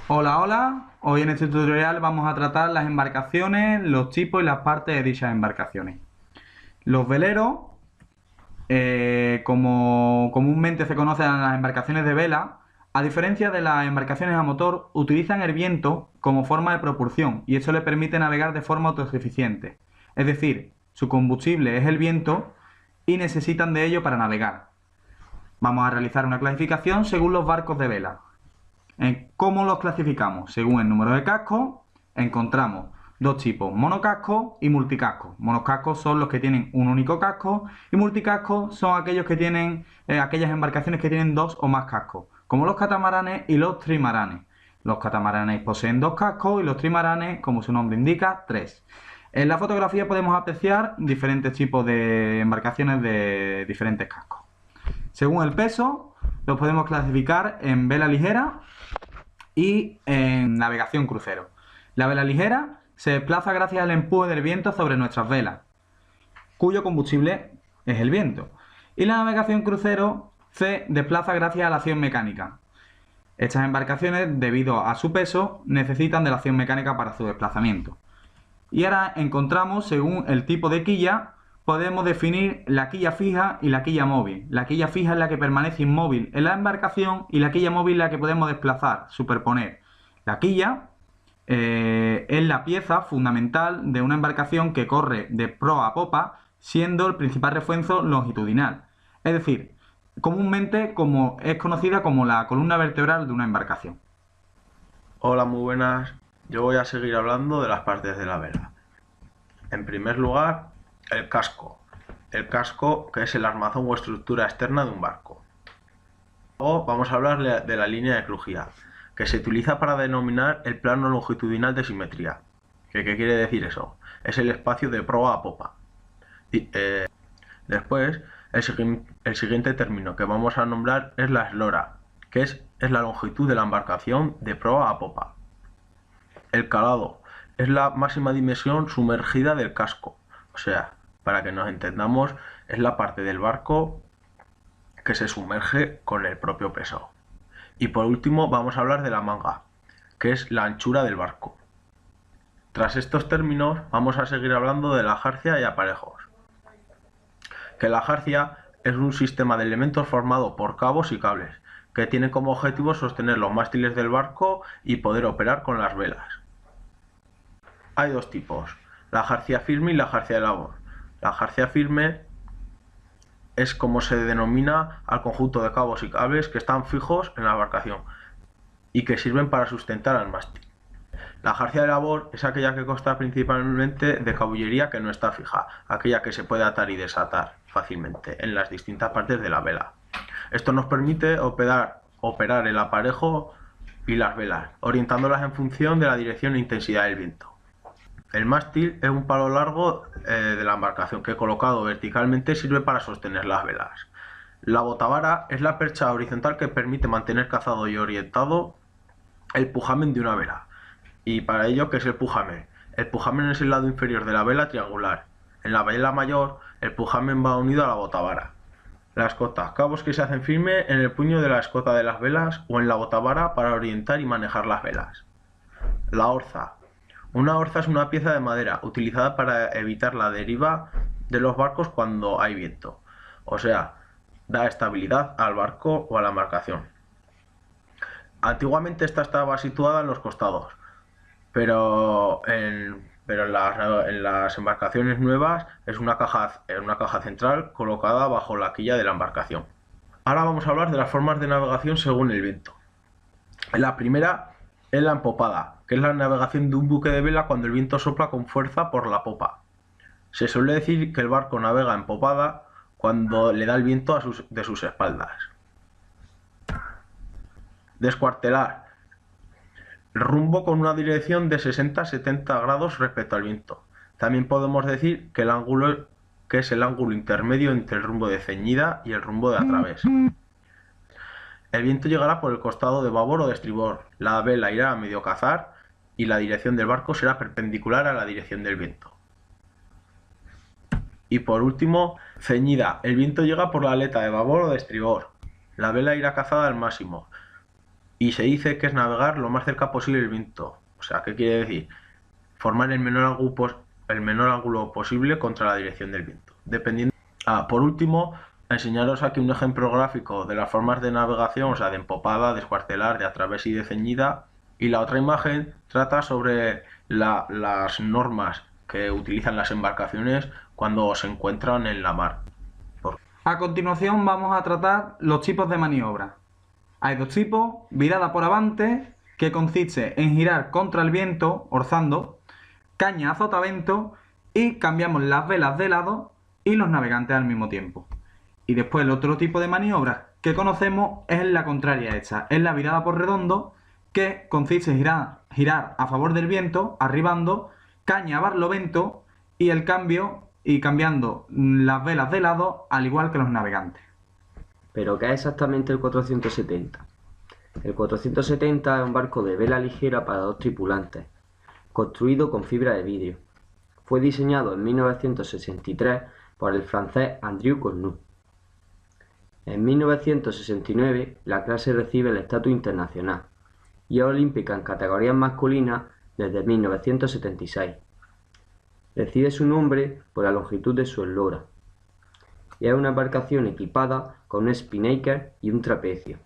Hola, hola. Hoy en este tutorial vamos a tratar las embarcaciones, los tipos y las partes de dichas embarcaciones. Los veleros, como comúnmente se conocen las embarcaciones de vela, a diferencia de las embarcaciones a motor, utilizan el viento como forma de propulsión y eso le permite navegar de forma autosuficiente. Es decir, su combustible es el viento y necesitan de ello para navegar. Vamos a realizar una clasificación según los barcos de vela. ¿Cómo los clasificamos? Según el número de cascos, encontramos dos tipos, monocasco y multicasco. Monocascos son los que tienen un único casco y multicascos son aquellos que tienen aquellas embarcaciones que tienen dos o más cascos, como los catamaranes y los trimaranes. Los catamaranes poseen dos cascos y los trimaranes, como su nombre indica, tres. En la fotografía podemos apreciar diferentes tipos de embarcaciones de diferentes cascos. Según el peso, los podemos clasificar en vela ligera y en navegación crucero. La vela ligera se desplaza gracias al empuje del viento sobre nuestras velas, cuyo combustible es el viento. Y la navegación crucero se desplaza gracias a la acción mecánica. Estas embarcaciones, debido a su peso, necesitan de la acción mecánica para su desplazamiento. Y ahora encontramos, según el tipo de quilla, podemos definir la quilla fija y la quilla móvil. La quilla fija es la que permanece inmóvil en la embarcación y la quilla móvil es la que podemos desplazar, superponer. La quilla es la pieza fundamental de una embarcación que corre de proa a popa, siendo el principal refuerzo longitudinal. Es decir, comúnmente es conocida como la columna vertebral de una embarcación. Hola, muy buenas. Yo voy a seguir hablando de las partes de la vela. En primer lugar, el casco. El casco, que es el armazón o estructura externa de un barco. Luego vamos a hablar de la línea de crujía, que se utiliza para denominar el plano longitudinal de simetría. ¿Qué quiere decir eso? Es el espacio de proa a popa. Después, el siguiente término que vamos a nombrar es la eslora, que es la longitud de la embarcación de proa a popa. El calado es la máxima dimensión sumergida del casco, o sea, para que nos entendamos, es la parte del barco que se sumerge con el propio peso. Y por último vamos a hablar de la manga, que es la anchura del barco. Tras estos términos vamos a seguir hablando de la jarcia y aparejos. Que la jarcia es un sistema de elementos formado por cabos y cables, que tiene como objetivo sostener los mástiles del barco y poder operar con las velas. Hay dos tipos, la jarcia firme y la jarcia de labor. La jarcia firme es como se denomina al conjunto de cabos y cables que están fijos en la embarcación y que sirven para sustentar al mástil. La jarcia de labor es aquella que consta principalmente de caballería que no está fija, aquella que se puede atar y desatar fácilmente en las distintas partes de la vela. Esto nos permite operar el aparejo y las velas, orientándolas en función de la dirección e intensidad del viento. El mástil es un palo largo de la embarcación que colocado verticalmente sirve para sostener las velas. La botavara es la percha horizontal que permite mantener cazado y orientado el pujamen de una vela. Y para ello, ¿qué es el pujamen? El pujamen es el lado inferior de la vela triangular. En la vela mayor, el pujamen va unido a la botavara. La escota, cabos que se hacen firme en el puño de la escota de las velas o en la botavara para orientar y manejar las velas. La orza. Una orza es una pieza de madera utilizada para evitar la deriva de los barcos cuando hay viento. O sea, da estabilidad al barco o a la embarcación. Antiguamente esta estaba situada en los costados, pero en las embarcaciones nuevas es una caja central colocada bajo la quilla de la embarcación. Ahora vamos a hablar de las formas de navegación según el viento. La primera es la empopada, que es la navegación de un buque de vela cuando el viento sopla con fuerza por la popa. Se suele decir que el barco navega empopada cuando le da el viento de sus espaldas. Descuartelar. El rumbo con una dirección de 60-70 grados respecto al viento. También podemos decir que es el ángulo intermedio entre el rumbo de ceñida y el rumbo de a través. El viento llegará por el costado de babor o de estribor, la vela irá a medio cazar y la dirección del barco será perpendicular a la dirección del viento. Y por último, ceñida. El viento llega por la aleta de babor o de estribor. La vela irá cazada al máximo y se dice que es navegar lo más cerca posible del viento. O sea, ¿qué quiere decir? Formar el menor ángulo posible contra la dirección del viento. Por último, enseñaros aquí un ejemplo gráfico de las formas de navegación, o sea, de empopada, de escuartelar, de a través y de ceñida. Y la otra imagen trata sobre las normas que utilizan las embarcaciones cuando se encuentran en la mar. A continuación vamos a tratar los tipos de maniobra. Hay dos tipos: virada por avante, que consiste en girar contra el viento, orzando, caña a sotavento, y cambiamos las velas de lado y los navegantes al mismo tiempo. Y después el otro tipo de maniobra que conocemos es la contraria a esta, es la virada por redondo, que consiste en girar a favor del viento, arribando, caña a barlovento y cambiando las velas de lado, al igual que los navegantes. ¿Pero qué es exactamente el 470? El 470 es un barco de vela ligera para 2 tripulantes, construido con fibra de vidrio. Fue diseñado en 1963 por el francés Andrew Cornu. En 1969 la clase recibe el estatus internacional y es olímpica en categorías masculinas desde 1976. Recibe su nombre por la longitud de su eslora y es una embarcación equipada con un spinnaker y un trapecio,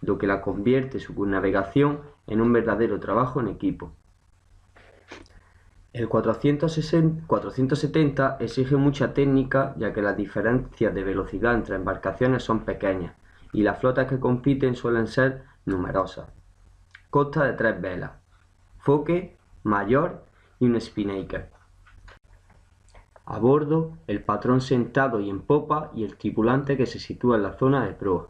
lo que la convierte su navegación en un verdadero trabajo en equipo. El 470 exige mucha técnica, ya que las diferencias de velocidad entre embarcaciones son pequeñas y las flotas que compiten suelen ser numerosas. Consta de 3 velas, foque, mayor y un spinnaker. A bordo, el patrón sentado y en popa y el tripulante que se sitúa en la zona de proa.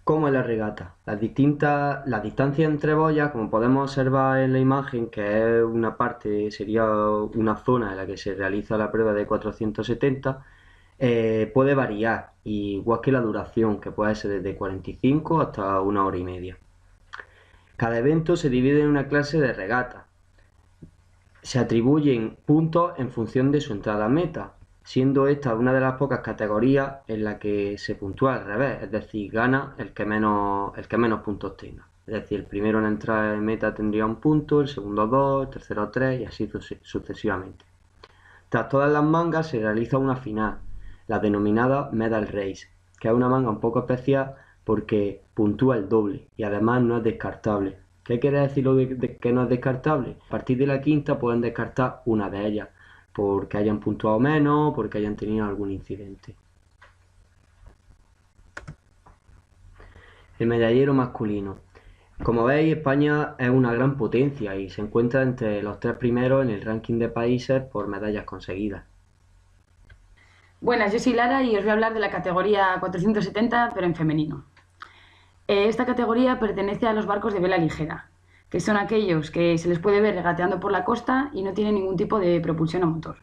¿Cómo es la regata? La distancia entre boyas, como podemos observar en la imagen, que es una parte, sería una zona en la que se realiza la prueba de 470, puede variar, igual que la duración, que puede ser desde 45 hasta 1 hora y media. Cada evento se divide en una clase de regata. Se atribuyen puntos en función de su entrada a meta, siendo esta una de las pocas categorías en la que se puntúa al revés, es decir, gana el que menos puntos tenga. Es decir, el primero en entrar en meta tendría 1 punto, el segundo 2, el tercero 3 y así sucesivamente. Tras todas las mangas se realiza una final, la denominada Medal Race, que es una manga un poco especial porque puntúa el doble y además no es descartable. ¿Qué quiere decir lo de que no es descartable? A partir de la quinta pueden descartar una de ellas, porque hayan puntuado menos, porque hayan tenido algún incidente. El medallero masculino. Como veis, España es una gran potencia y se encuentra entre los 3 primeros en el ranking de países por medallas conseguidas. Buenas, yo soy Lara y os voy a hablar de la categoría 470, pero en femenino. Esta categoría pertenece a los barcos de vela ligera, que son aquellos que se les puede ver regateando por la costa y no tienen ningún tipo de propulsión a motor.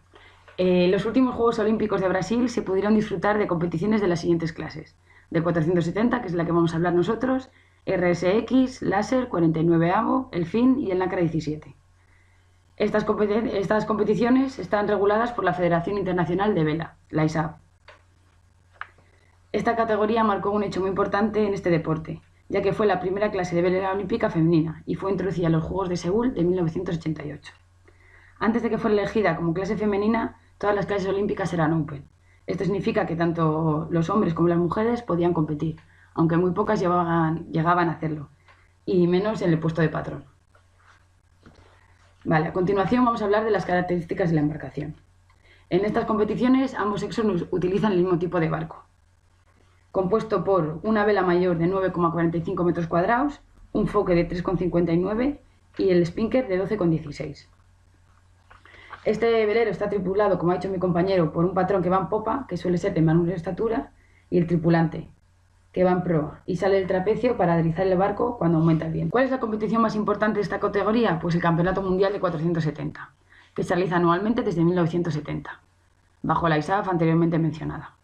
Los últimos Juegos Olímpicos de Brasil se pudieron disfrutar de competiciones de las siguientes clases: del 470, que es la que vamos a hablar nosotros, RSX, Láser, 49 Avo, el FIN y el NACRA 17. Estas competiciones están reguladas por la Federación Internacional de Vela, la ISAV. Esta categoría marcó un hecho muy importante en este deporte, ya que fue la primera clase de vela olímpica femenina y fue introducida en los Juegos de Seúl de 1988. Antes de que fuera elegida como clase femenina, todas las clases olímpicas eran open. Esto significa que tanto los hombres como las mujeres podían competir, aunque muy pocas llegaban a hacerlo, y menos en el puesto de patrón. Vale, a continuación vamos a hablar de las características de la embarcación. En estas competiciones ambos sexos utilizan el mismo tipo de barco, compuesto por una vela mayor de 9,45 metros cuadrados, un foque de 3,59 y el spinker de 12,16. Este velero está tripulado, como ha dicho mi compañero, por un patrón que va en popa, que suele ser de menor estatura, y el tripulante, que va en proa y sale del trapecio para deslizar el barco cuando aumenta el viento. ¿Cuál es la competición más importante de esta categoría? Pues el Campeonato Mundial de 470, que se realiza anualmente desde 1970, bajo la ISAF anteriormente mencionada.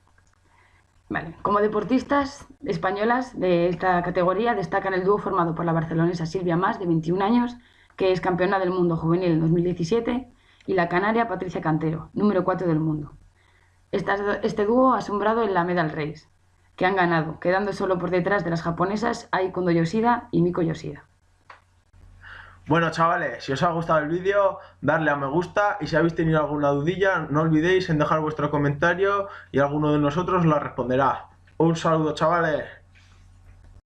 Vale. Como deportistas españolas de esta categoría destacan el dúo formado por la barcelonesa Silvia Mas, de 21 años, que es campeona del mundo juvenil en 2017, y la canaria Patricia Cantero, número 4 del mundo. Este dúo ha asombrado en la Medal Race. que han ganado, quedando solo por detrás de las japonesas Ai Kondo Yoshida y Miko Yoshida. Bueno, chavales, si os ha gustado el vídeo, darle a me gusta, y si habéis tenido alguna dudilla, no olvidéis en dejar vuestro comentario y alguno de nosotros la responderá. Un saludo, chavales.